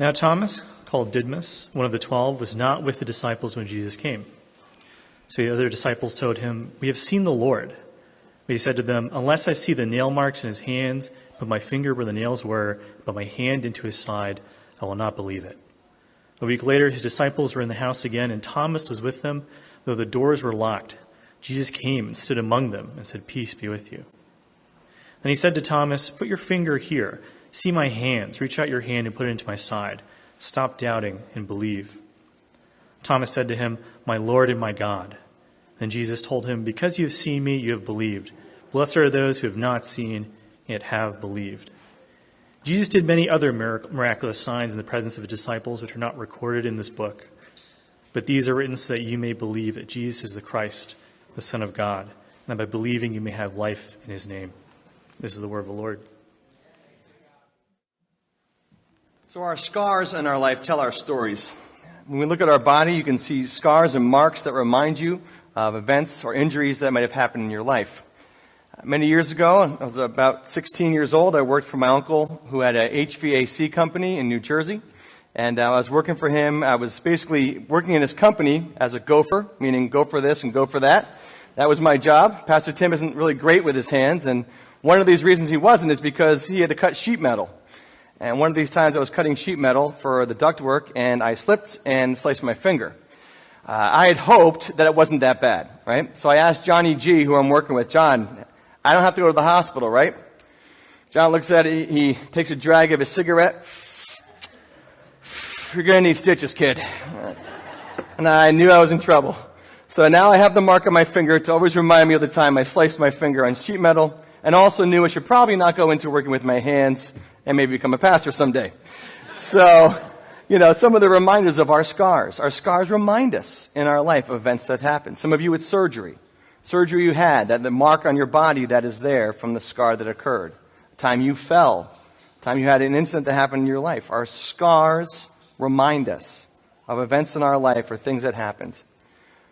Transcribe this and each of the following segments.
Now Thomas, called Didymus, one of the 12, was not with the disciples when Jesus came. So the other disciples told him, "We have seen the Lord." But he said to them, "Unless I see the nail marks in his hands, put my finger where the nails were, put my hand into his side, I will not believe it." A week later, his disciples were in the house again, and Thomas was with them, though the doors were locked. Jesus came and stood among them and said, "Peace be with you." Then he said to Thomas, "Put your finger here. See my hands. Reach out your hand and put it into my side. Stop doubting and believe." Thomas said to him, "My Lord and my God." Then Jesus told him, "Because you have seen me, you have believed. Blessed are those who have not seen, yet have believed." Jesus did many other miraculous signs in the presence of his disciples, which are not recorded in this book. But these are written so that you may believe that Jesus is the Christ, the Son of God, and that by believing you may have life in his name. This is the word of the Lord. So our scars in our life tell our stories. When we look at our body, you can see scars and marks that remind you of events or injuries that might have happened in your life. Many years ago, I was about 16 years old. I worked for my uncle who had a HVAC company in New Jersey. And I was working for him. I was basically working in his company as a gopher, meaning go for this and go for that. That was my job. Pastor Tim isn't really great with his hands. And one of these reasons he wasn't is because he had to cut sheet metal. And one of these times I was cutting sheet metal for the ductwork, and I slipped and sliced my finger. I had hoped that it wasn't that bad, right? So I asked Johnny G, who I'm working with, "John, I don't have to go to the hospital, right?" John looks at it. He takes a drag of his cigarette. "You're going to need stitches, kid." And I knew I was in trouble. So now I have the mark on my finger to always remind me of the time I sliced my finger on sheet metal, and also knew I should probably not go into working with my hands and maybe become a pastor someday. So, some of the reminders of our scars. Our scars remind us in our life of events that happen. Some of you, it's surgery. Surgery you had, that the mark on your body that is there from the scar that occurred. The time you fell, the time you had an incident that happened in your life. Our scars remind us of events in our life or things that happened.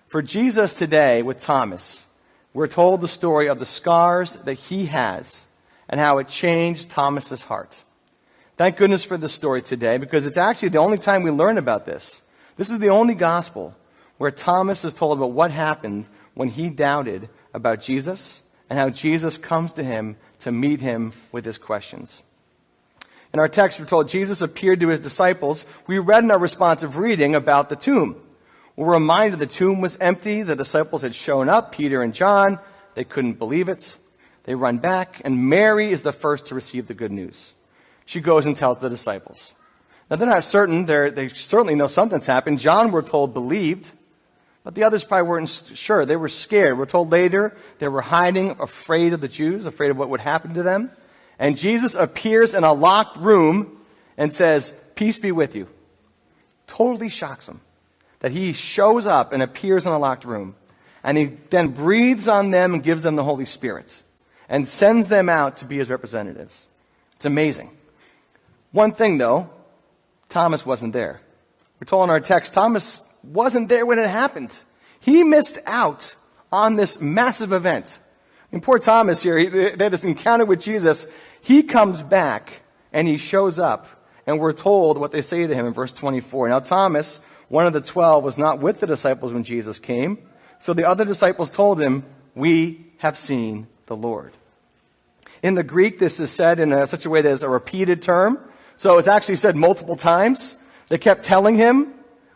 For Jesus today with Thomas, we're told the story of the scars that he has and how it changed Thomas's heart. Thank goodness for this story today, because it's actually the only time we learn about this. This is the only gospel where Thomas is told about what happened when he doubted about Jesus and how Jesus comes to him to meet him with his questions. In our text, we're told Jesus appeared to his disciples. We read in our responsive reading about the tomb. We're reminded the tomb was empty. The disciples had shown up, Peter and John. They couldn't believe it. They run back, and Mary is the first to receive the good news. She goes and tells the disciples. Now, they're not certain. They certainly know something's happened. John, we're told, believed, but the others probably weren't sure. They were scared. We're told later they were hiding, afraid of the Jews, afraid of what would happen to them. And Jesus appears in a locked room and says, "Peace be with you." Totally shocks them that he shows up and appears in a locked room. And he then breathes on them and gives them the Holy Spirit and sends them out to be his representatives. It's amazing. One thing, though, Thomas wasn't there. We're told in our text, Thomas wasn't there when it happened. He missed out on this massive event. And poor Thomas here, they had this encounter with Jesus. He comes back and he shows up, and we're told what they say to him in verse 24. Now Thomas, one of the 12, was not with the disciples when Jesus came. So the other disciples told him, "We have seen the Lord." In the Greek, this is said in such a way that it's a repeated term. So it's actually said multiple times. They kept telling him,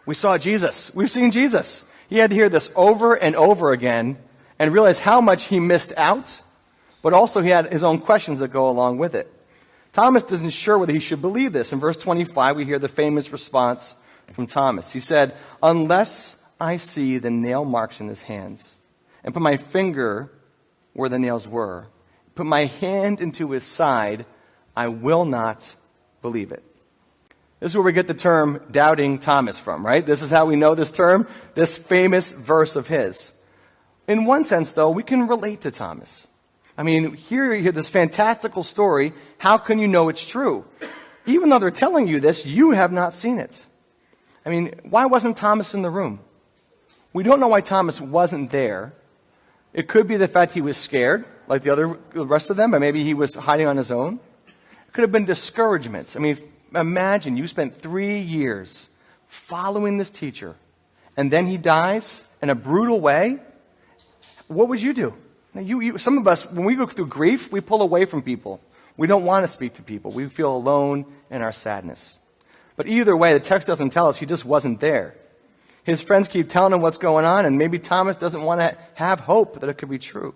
"We saw Jesus. We've seen Jesus." He had to hear this over and over again and realize how much he missed out, but also he had his own questions that go along with it. Thomas isn't sure whether he should believe this. In verse 25, we hear the famous response from Thomas. He said, "Unless I see the nail marks in his hands and put my finger where the nails were, put my hand into his side, I will not believe it." This is where we get the term doubting Thomas from, right? This is how we know this term, this famous verse of his. In one sense, though, we can relate to Thomas. I mean, here you hear this fantastical story. How can you know it's true? Even though they're telling you this, you have not seen it. I mean, why wasn't Thomas in the room? We don't know why Thomas wasn't there. It could be the fact he was scared, like the rest of them, but maybe he was hiding on his own. It could have been discouragement. I mean, imagine you spent 3 years following this teacher, and then he dies in a brutal way, what would you do? Now, some of us, when we go through grief, we pull away from people. We don't want to speak to people. We feel alone in our sadness. But either way, the text doesn't tell us he just wasn't there. His friends keep telling him what's going on, and maybe Thomas doesn't want to have hope that it could be true.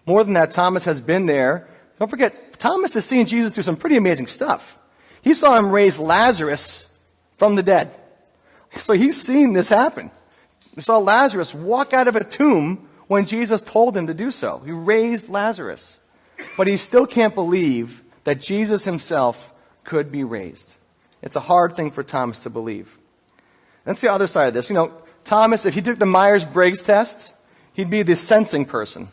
More than that, Thomas has been there. Don't forget, Thomas has seen Jesus do some pretty amazing stuff. He saw him raise Lazarus from the dead. So he's seen this happen. He saw Lazarus walk out of a tomb when Jesus told him to do so. He raised Lazarus. But he still can't believe that Jesus himself could be raised. It's a hard thing for Thomas to believe. That's the other side of this. Thomas, if he took the Myers-Briggs test, he'd be the sensing person.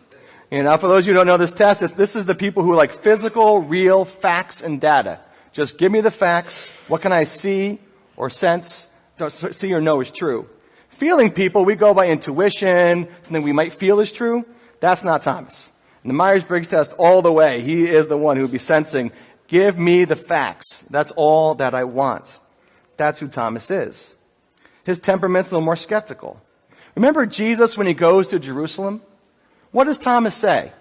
For those of you who don't know this test, this is the people who like physical, real facts and data. Just give me the facts. What can I see or sense? Don't see or know is true. Feeling people, we go by intuition, something we might feel is true. That's not Thomas. In the Myers-Briggs test, all the way, he is the one who would be sensing, give me the facts. That's all that I want. That's who Thomas is. His temperament's a little more skeptical. Remember Jesus when he goes to Jerusalem? What does Thomas say?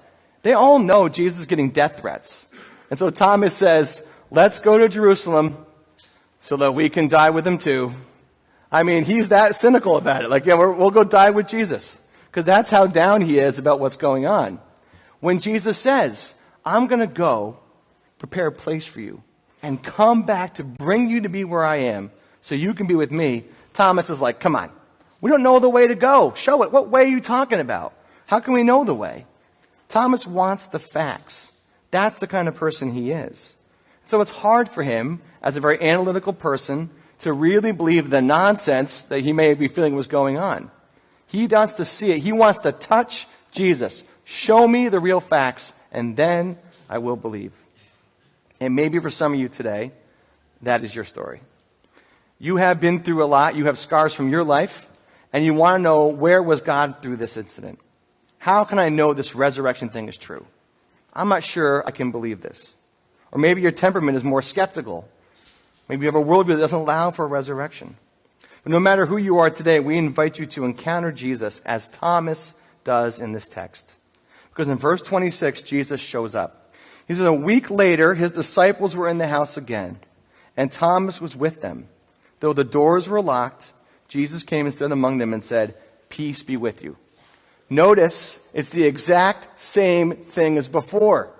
They all know Jesus is getting death threats. And so Thomas says, let's go to Jerusalem so that we can die with him too. I mean, he's that cynical about it. We'll go die with Jesus. Because that's how down he is about what's going on. When Jesus says, I'm going to go prepare a place for you and come back to bring you to be where I am so you can be with me, Thomas is like, come on. We don't know the way to go. Show it. What way are you talking about? How can we know the way? Thomas wants the facts. That's the kind of person he is. So it's hard for him, as a very analytical person, to really believe the nonsense that he may be feeling was going on. He wants to see it. He wants to touch Jesus. Show me the real facts, and then I will believe. And maybe for some of you today, that is your story. You have been through a lot. You have scars from your life, and you want to know, where was God through this incident? How can I know this resurrection thing is true? I'm not sure I can believe this. Or maybe your temperament is more skeptical. Maybe you have a worldview that doesn't allow for a resurrection. But no matter who you are today, we invite you to encounter Jesus as Thomas does in this text. Because in verse 26, Jesus shows up. He says, a week later, his disciples were in the house again, and Thomas was with them. Though the doors were locked, Jesus came and stood among them and said, peace be with you. Notice, it's the exact same thing as before.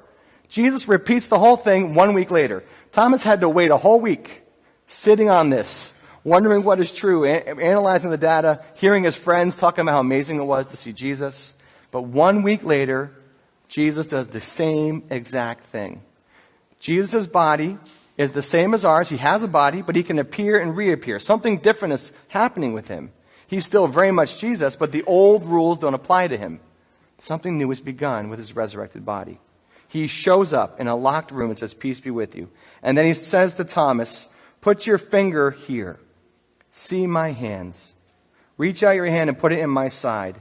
Jesus repeats the whole thing 1 week later. Thomas had to wait a whole week sitting on this, wondering what is true, analyzing the data, hearing his friends talking about how amazing it was to see Jesus. But 1 week later, Jesus does the same exact thing. Jesus' body is the same as ours. He has a body, but he can appear and reappear. Something different is happening with him. He's still very much Jesus, but the old rules don't apply to him. Something new has begun with his resurrected body. He shows up in a locked room and says, peace be with you. And then he says to Thomas, put your finger here. See my hands. Reach out your hand and put it in my side.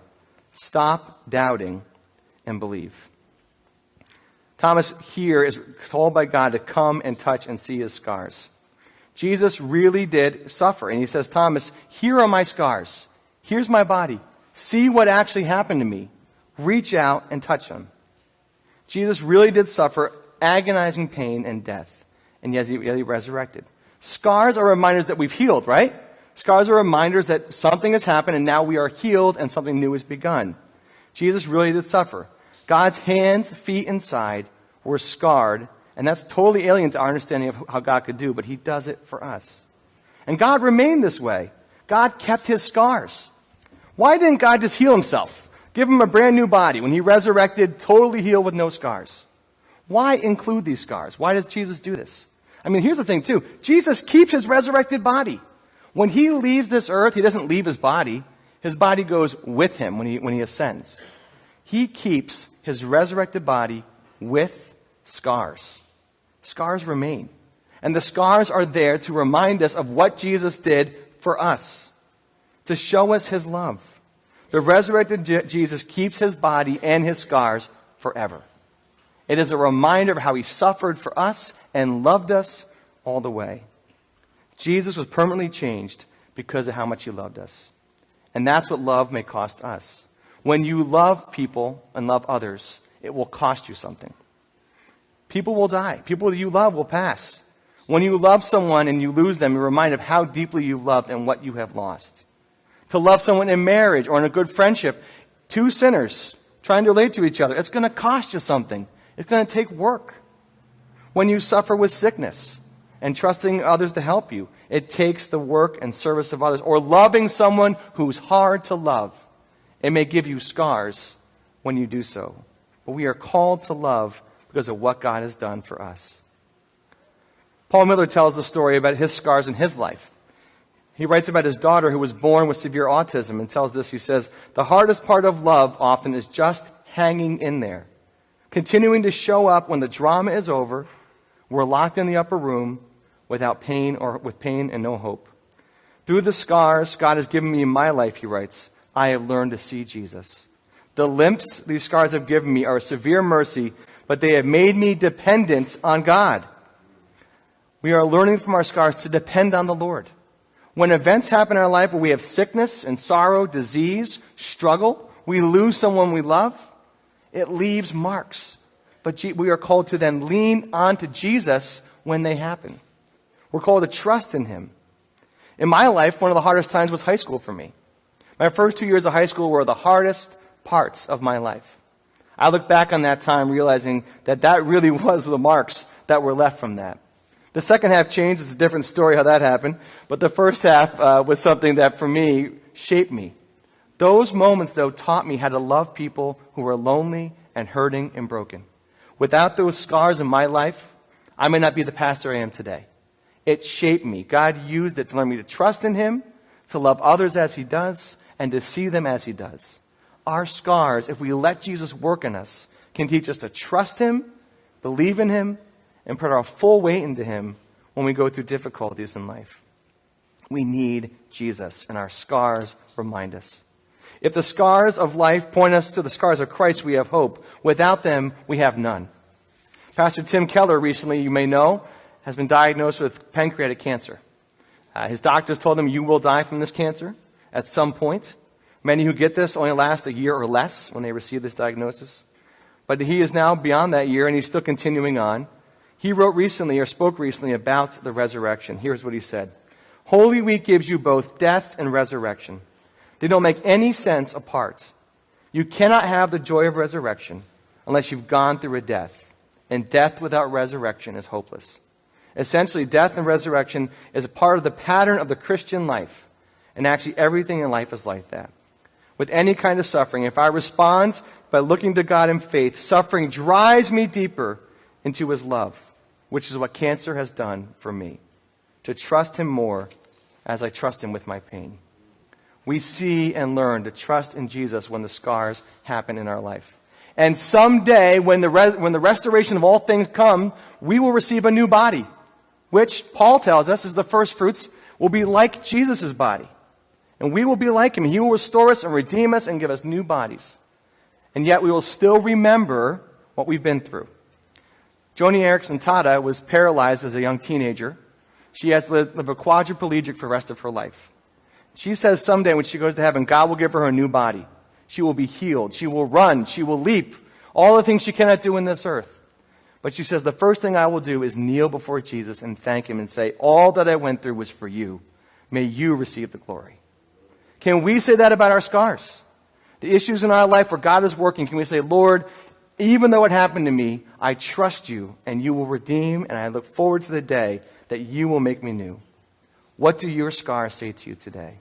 Stop doubting and believe. Thomas here is told by God to come and touch and see his scars. Jesus really did suffer. And he says, Thomas, here are my scars. Here's my body. See what actually happened to me. Reach out and touch them. Jesus really did suffer agonizing pain and death. And yet he resurrected. Scars are reminders that we've healed, right? Scars are reminders that something has happened and now we are healed and something new has begun. Jesus really did suffer. God's hands, feet, and side were scarred. And that's totally alien to our understanding of how God could do, but he does it for us. And God remained this way. God kept his scars. Why didn't God just heal himself? Give him a brand new body when he resurrected, totally healed with no scars. Why include these scars? Why does Jesus do this? I mean, here's the thing too. Jesus keeps his resurrected body. When he leaves this earth, he doesn't leave his body. His body goes with him when he ascends. He keeps his resurrected body with scars. Scars remain. And the scars are there to remind us of what Jesus did for us, to show us his love. The resurrected Jesus keeps his body and his scars forever. It is a reminder of how he suffered for us and loved us all the way. Jesus was permanently changed because of how much he loved us. And that's what love may cost us. When you love people and love others, it will cost you something. People will die. People that you love will pass. When you love someone and you lose them, you're reminded of how deeply you've loved and what you have lost. To love someone in marriage or in a good friendship, two sinners trying to relate to each other, it's going to cost you something. It's going to take work. When you suffer with sickness and trusting others to help you, it takes the work and service of others. Or loving someone who's hard to love. It may give you scars when you do so. But we are called to love because of what God has done for us. Paul Miller tells the story about his scars in his life. He writes about his daughter who was born with severe autism and tells this. He says, "The hardest part of love often is just hanging in there. Continuing to show up when the drama is over. We're locked in the upper room without pain or with pain and no hope. Through the scars God has given me in my life," he writes, "I have learned to see Jesus. The limps these scars have given me are a severe mercy, but they have made me dependent on God." We are learning from our scars to depend on the Lord. When events happen in our life where we have sickness and sorrow, disease, struggle, we lose someone we love, it leaves marks. But we are called to then lean onto Jesus when they happen. We're called to trust in him. In my life, one of the hardest times was high school for me. My first 2 years of high school were the hardest parts of my life. I look back on that time realizing that that really was the marks that were left from that. The second half changed. It's a different story how that happened. But the first half was something that, for me, shaped me. Those moments, though, taught me how to love people who were lonely and hurting and broken. Without those scars in my life, I may not be the pastor I am today. It shaped me. God used it to learn me to trust in him, to love others as he does, and to see them as he does. Our scars, if we let Jesus work in us, can teach us to trust him, believe in him, and put our full weight into him when we go through difficulties in life. We need Jesus, and our scars remind us. If the scars of life point us to the scars of Christ, we have hope. Without them, we have none. Pastor Tim Keller recently, you may know, has been diagnosed with pancreatic cancer. His doctors told him, "You will die from this cancer at some point." Many who get this only last a year or less when they receive this diagnosis. But he is now beyond that year, and he's still continuing on. He wrote recently, or spoke recently, about the resurrection. Here's what he said. "Holy Week gives you both death and resurrection. They don't make any sense apart. You cannot have the joy of resurrection unless you've gone through a death. And death without resurrection is hopeless." Essentially, death and resurrection is a part of the pattern of the Christian life. And actually, everything in life is like that. With any kind of suffering, if I respond by looking to God in faith, suffering drives me deeper into his love, which is what cancer has done for me. To trust him more as I trust him with my pain. We see and learn to trust in Jesus when the scars happen in our life. And someday, when the restoration of all things come, we will receive a new body, which Paul tells us is the first fruits, will be like Jesus' body. And we will be like him. He will restore us and redeem us and give us new bodies. And yet we will still remember what we've been through. Joni Eareckson Tada was paralyzed as a young teenager. She has to live a quadriplegic for the rest of her life. She says someday when she goes to heaven, God will give her a new body. She will be healed. She will run. She will leap. All the things she cannot do in this earth. But she says, the first thing I will do is kneel before Jesus and thank him and say, all that I went through was for you. May you receive the glory. Can we say that about our scars? The issues in our life where God is working, can we say, Lord, even though it happened to me, I trust you and you will redeem, and I look forward to the day that you will make me new. What do your scars say to you today?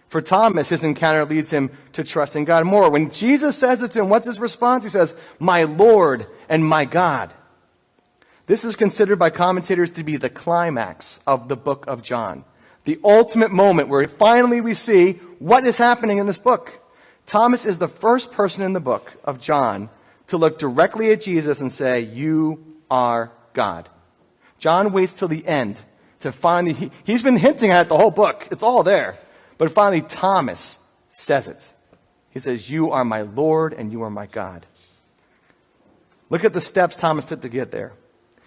For Thomas, his encounter leads him to trust in God more. When Jesus says it to him, what's his response? He says, my Lord and my God. This is considered by commentators to be the climax of the book of John. The ultimate moment where finally we see what is happening in this book. Thomas is the first person in the book of John to look directly at Jesus and say, you are God. John waits till the end to finally, he's been hinting at it the whole book. It's all there. But finally, Thomas says it. He says, you are my Lord and you are my God. Look at the steps Thomas took to get there.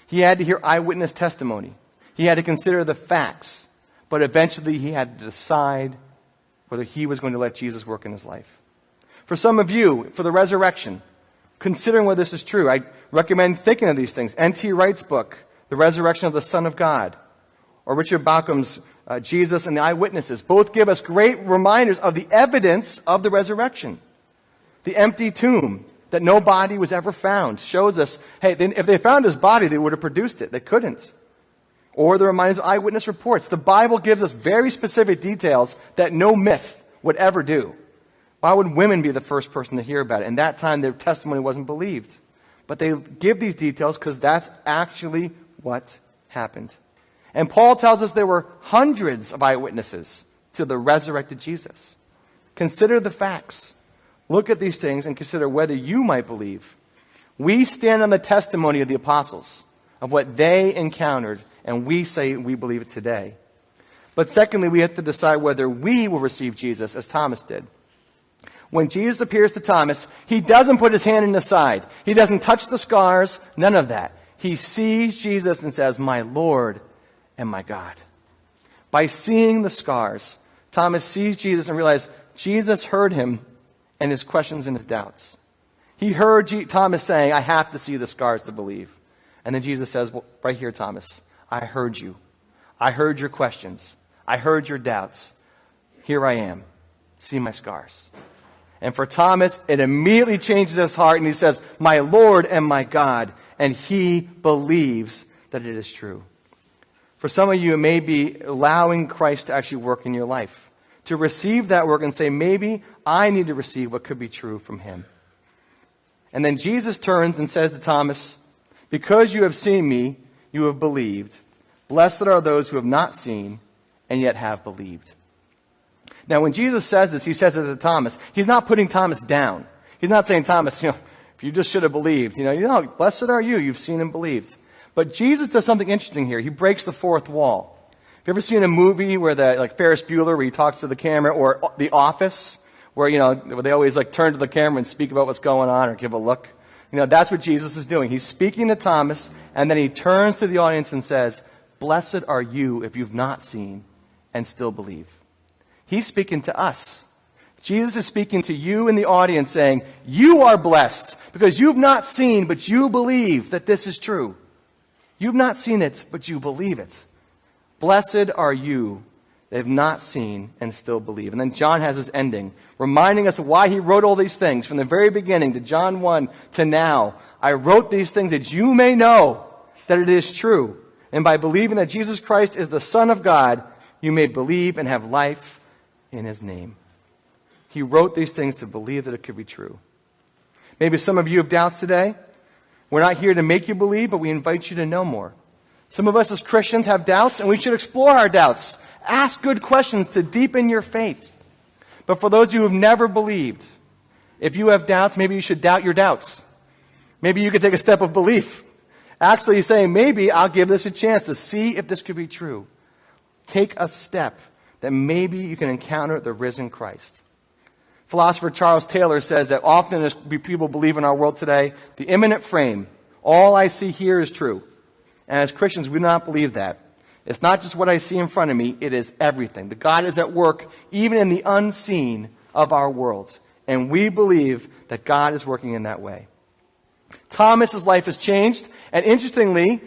He had to hear eyewitness testimony He had to consider the facts. But eventually he had to decide whether he was going to let Jesus work in his life. For some of you, for the resurrection, considering whether this is true, I recommend thinking of these things. N.T. Wright's book, The Resurrection of the Son of God, or Richard Bauckham's Jesus and the Eyewitnesses, both give us great reminders of the evidence of the resurrection. The empty tomb that no body was ever found shows us, hey, if they found his body, they would have produced it. They couldn't. Or the reminders of eyewitness reports. The Bible gives us very specific details that no myth would ever do. Why would women be the first person to hear about it? In that time, their testimony wasn't believed. But they give these details because that's actually what happened. And Paul tells us there were hundreds of eyewitnesses to the resurrected Jesus. Consider the facts. Look at these things and consider whether you might believe. We stand on the testimony of the apostles, of what they encountered, and we say we believe it today. But secondly, we have to decide whether we will receive Jesus as Thomas did. When Jesus appears to Thomas, he doesn't put his hand in his side. He doesn't touch the scars, none of that. He sees Jesus and says, "My Lord and my God." By seeing the scars, Thomas sees Jesus and realizes Jesus heard him and his questions and his doubts. He heard Thomas saying, "I have to see the scars to believe." And then Jesus says, "Well, right here, Thomas, I heard you. I heard your questions. I heard your doubts. Here I am. See my scars." And for Thomas, it immediately changes his heart, and he says, "My Lord and my God." And he believes that it is true. For some of you, it may be allowing Christ to actually work in your life, to receive that work and say, maybe I need to receive what could be true from him. And then Jesus turns and says to Thomas, "Because you have seen me, you have believed. Blessed are those who have not seen and yet have believed." Now, when Jesus says this, he says it to Thomas. He's not putting Thomas down. He's not saying, "Thomas, if you just should have believed. Blessed are you, you've seen and believed." But Jesus does something interesting here. He breaks the fourth wall. Have you ever seen a movie where like Ferris Bueller, where he talks to the camera, or The Office, where they always turn to the camera and speak about what's going on or give a look? That's what Jesus is doing. He's speaking to Thomas, and then he turns to the audience and says, "Blessed are you if you've not seen and still believe." He's speaking to us. Jesus is speaking to you in the audience saying, you are blessed because you've not seen, but you believe that this is true. You've not seen it, but you believe it. Blessed are you that have not seen and still believe. And then John has his ending, reminding us of why he wrote all these things. From the very beginning to John 1 to now, I wrote these things that you may know that it is true. And by believing that Jesus Christ is the Son of God, you may believe and have life in his name. He wrote these things to believe that it could be true. Maybe some of you have doubts today. We're not here to make you believe, but we invite you to know more. Some of us as Christians have doubts, and we should explore our doubts. Ask good questions to deepen your faith. But for those of you who have never believed, if you have doubts, maybe you should doubt your doubts. Maybe you could take a step of belief. Actually saying, maybe I'll give this a chance to see if this could be true. Take a step that maybe you can encounter the risen Christ. Philosopher Charles Taylor says that often as people believe in our world today, the imminent frame, all I see here is true. And as Christians, we do not believe that. It's not just what I see in front of me, it is everything. The God is at work even in the unseen of our world. And we believe that God is working in that way. Thomas's life has changed. And interestingly,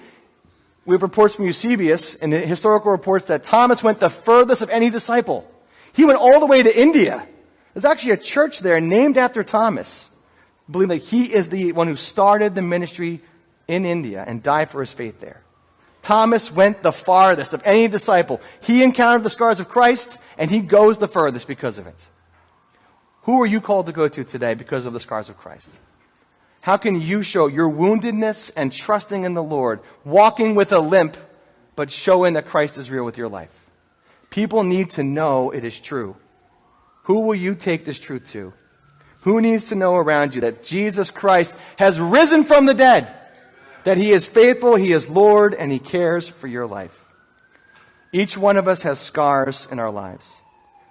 we have reports from Eusebius and the historical reports that Thomas went the furthest of any disciple. He went all the way to India. There's actually a church there named after Thomas. I believe that he is the one who started the ministry in India and died for his faith there. Thomas went the farthest of any disciple. He encountered the scars of Christ, and he goes the furthest because of it. Who are you called to go to today because of the scars of Christ? How can you show your woundedness and trusting in the Lord, walking with a limp, but showing that Christ is real with your life? People need to know it is true. Who will you take this truth to? Who needs to know around you that Jesus Christ has risen from the dead, that he is faithful, he is Lord, and he cares for your life? Each one of us has scars in our lives.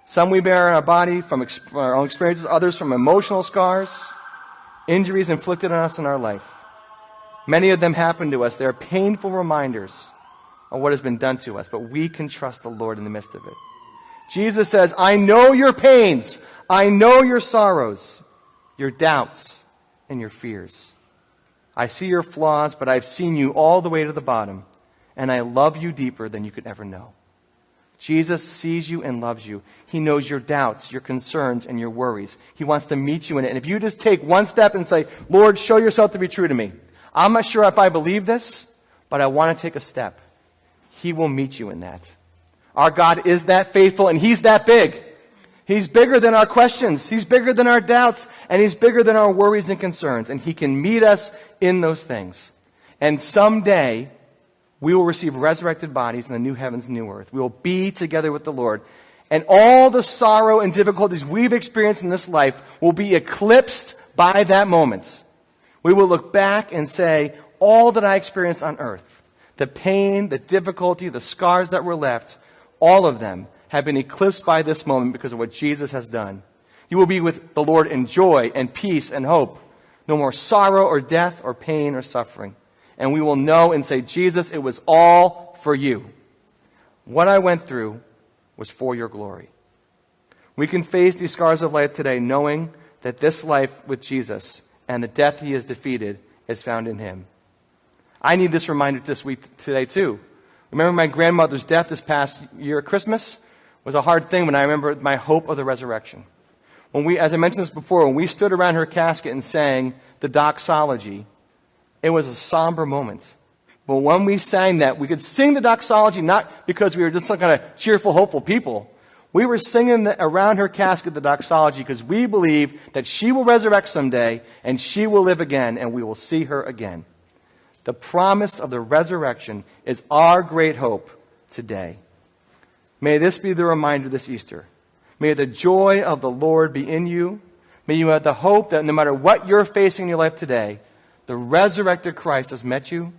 Some we bear in our body from our own experiences, others from emotional scars, injuries inflicted on us in our life. Many of them happen to us. They're painful reminders of what has been done to us, but we can trust the Lord in the midst of it. Jesus says, I know your pains. I know your sorrows, your doubts, and your fears. I see your flaws, but I've seen you all the way to the bottom, and I love you deeper than you could ever know. Jesus sees you and loves you. He knows your doubts, your concerns, and your worries. He wants to meet you in it. And if you just take one step and say, Lord, show yourself to be true to me. I'm not sure if I believe this, but I want to take a step. He will meet you in that. Our God is that faithful, and He's that big. He's bigger than our questions. He's bigger than our doubts, and He's bigger than our worries and concerns. And He can meet us in those things. And someday, we will receive resurrected bodies in the new heavens and new earth. We will be together with the Lord. And all the sorrow and difficulties we've experienced in this life will be eclipsed by that moment. We will look back and say, all that I experienced on earth, the pain, the difficulty, the scars that were left, all of them have been eclipsed by this moment because of what Jesus has done. You will be with the Lord in joy and peace and hope. No more sorrow or death or pain or suffering. And we will know and say, Jesus, it was all for you. What I went through was for your glory. We can face these scars of life today knowing that this life with Jesus and the death He has defeated is found in Him. I need this reminder today too. Remember my grandmother's death this past year at Christmas? Was a hard thing when I remember my hope of the resurrection. When we, as I mentioned this before, when we stood around her casket and sang the doxology, it was a somber moment. But when we sang that, we could sing the doxology not because we were just some kind of cheerful, hopeful people. We were singing around her casket the doxology because we believe that she will resurrect someday and she will live again and we will see her again. The promise of the resurrection is our great hope today. May this be the reminder this Easter. May the joy of the Lord be in you. May you have the hope that no matter what you're facing in your life today, the resurrected Christ has met you.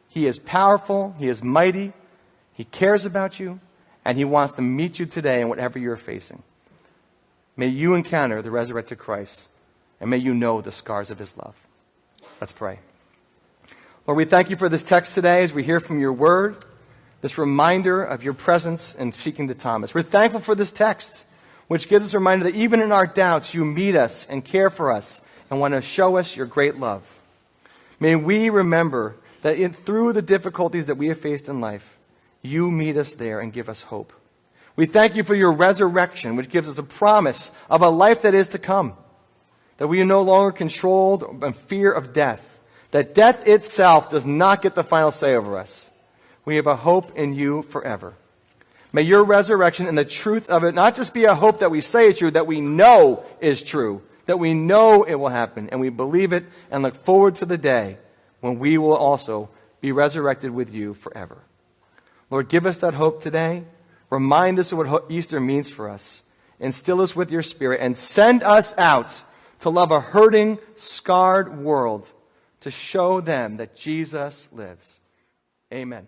He is powerful. He is mighty. He cares about you. And He wants to meet you today in whatever you're facing. May you encounter the resurrected Christ. And may you know the scars of His love. Let's pray. Lord, we thank You for this text today as we hear from Your word. This reminder of Your presence in speaking to Thomas. We're thankful for this text, which gives us a reminder that even in our doubts, You meet us and care for us and want to show us Your great love. May we remember that through the difficulties that we have faced in life, You meet us there and give us hope. We thank You for Your resurrection, which gives us a promise of a life that is to come, that we are no longer controlled by fear of death, that death itself does not get the final say over us. We have a hope in You forever. May Your resurrection and the truth of it not just be a hope that we say is true, that we know is true, that we know it will happen, and we believe it and look forward to the day when we will also be resurrected with You forever. Lord, give us that hope today. Remind us of what Easter means for us. Instill us with Your Spirit and send us out to love a hurting, scarred world to show them that Jesus lives. Amen.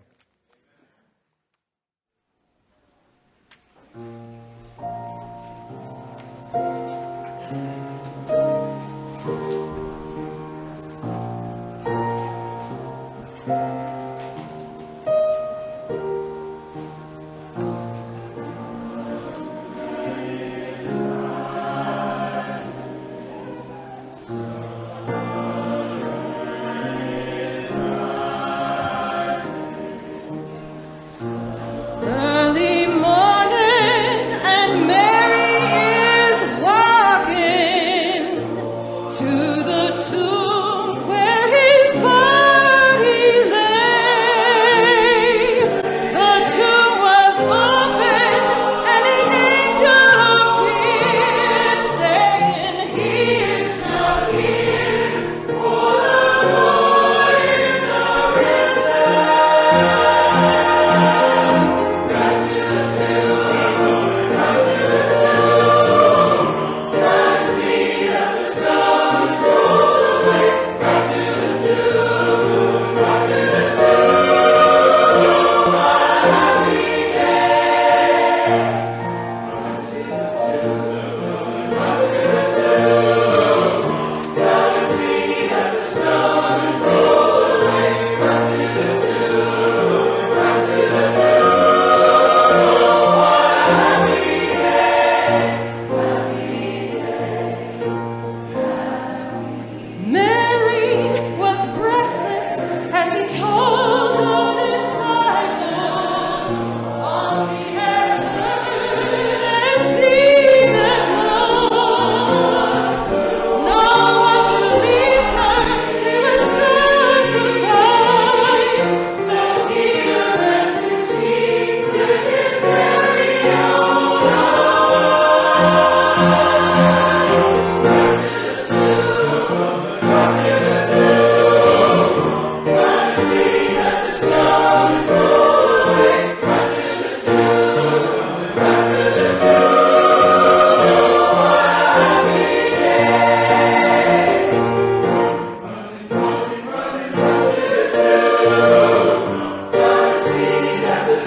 Early morning and Mary is white.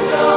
so